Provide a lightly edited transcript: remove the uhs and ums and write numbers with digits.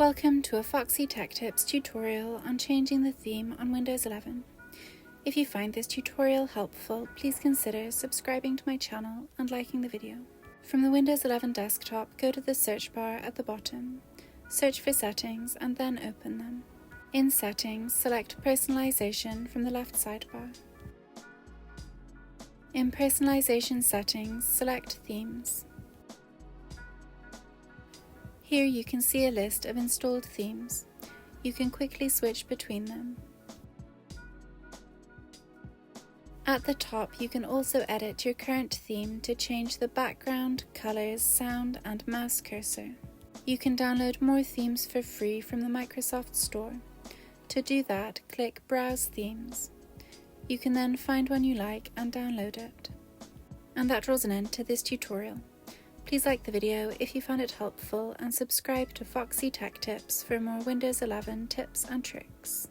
Welcome to a Foxy Tech Tips tutorial on changing the theme on Windows 11. If you find this tutorial helpful, please consider subscribing to my channel and liking the video. From the Windows 11 desktop, go to the search bar at the bottom, search for Settings and then open them. In Settings, select Personalization from the left sidebar. In Personalization Settings, select Themes. Here you can see a list of installed themes. You can quickly switch between them. At the top, you can also edit your current theme to change the background, colors, sound, and mouse cursor. You can download more themes for free from the Microsoft Store. To do that, click Browse Themes. You can then find one you like and download it. And that draws an end to this tutorial. Please like the video if you found it helpful and subscribe to Foxy Tech Tips for more Windows 11 tips and tricks.